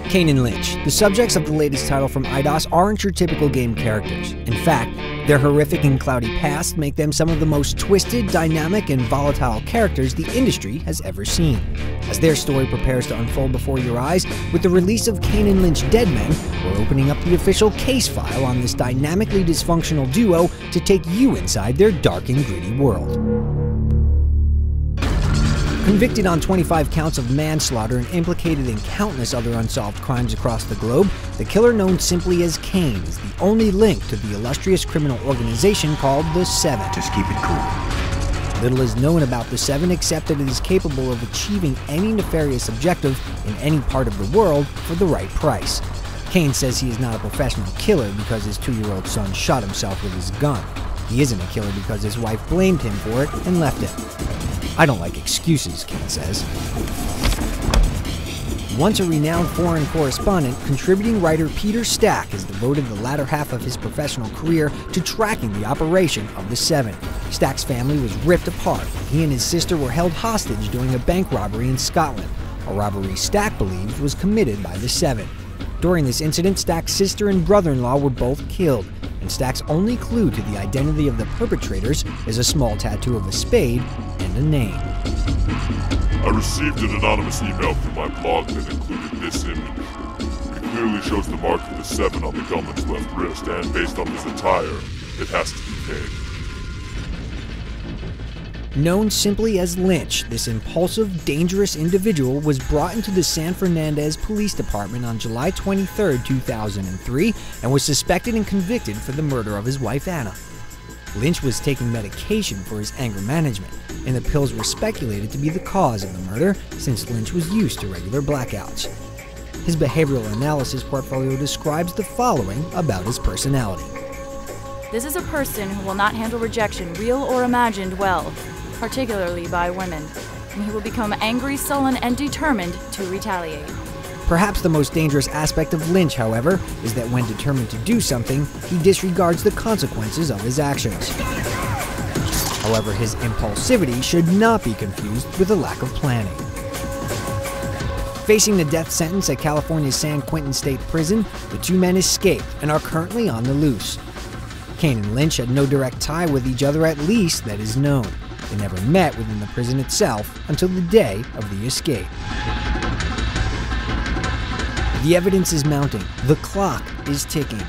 Kane and Lynch, the subjects of the latest title from Eidos, aren't your typical game characters. In fact, their horrific and cloudy past make them some of the most twisted, dynamic, and volatile characters the industry has ever seen. As their story prepares to unfold before your eyes, with the release of Kane and Lynch Dead Men, we're opening up the official case file on this dynamically dysfunctional duo to take you inside their dark and gritty world. Convicted on 25 counts of manslaughter and implicated in countless other unsolved crimes across the globe, the killer known simply as Kane is the only link to the illustrious criminal organization called the Seven. Just keep it cool. Little is known about the Seven except that it is capable of achieving any nefarious objective in any part of the world for the right price. Kane says he is not a professional killer because his 2-year-old son shot himself with his gun. He isn't a killer because his wife blamed him for it and left him. I don't like excuses, Kane says. Once a renowned foreign correspondent, contributing writer Peter Stack has devoted the latter half of his professional career to tracking the operation of the Seven. Stack's family was ripped apart. He and his sister were held hostage during a bank robbery in Scotland, a robbery Stack believes was committed by the Seven. During this incident, Stack's sister and brother-in-law were both killed, and Stack's only clue to the identity of the perpetrators is a small tattoo of a spade and a name. I received an anonymous email from my blog that included this image. It clearly shows the mark of the Seven on the gunman's left wrist, and based on his attire, it has to be Kane. Known simply as Lynch, this impulsive, dangerous individual was brought into the San Fernandez Police Department on July 23, 2003, and was suspected and convicted for the murder of his wife Anna. Lynch was taking medication for his anger management, and the pills were speculated to be the cause of the murder since Lynch was used to regular blackouts. His behavioral analysis portfolio describes the following about his personality. This is a person who will not handle rejection, real or imagined, well, particularly by women, and he will become angry, sullen, and determined to retaliate. Perhaps the most dangerous aspect of Lynch, however, is that when determined to do something, he disregards the consequences of his actions. However, his impulsivity should not be confused with a lack of planning. Facing the death sentence at California's San Quentin State Prison, the two men escaped and are currently on the loose. Kane and Lynch had no direct tie with each other, at least that is known. They never met within the prison itself until the day of the escape. The evidence is mounting. The clock is ticking.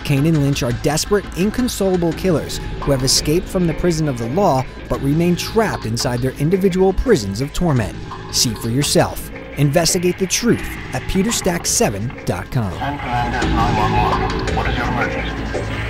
Kane and Lynch are desperate, inconsolable killers who have escaped from the prison of the law but remain trapped inside their individual prisons of torment. See for yourself. Investigate the truth at peterstack7.com. San Fernandez 911. What is your emergency?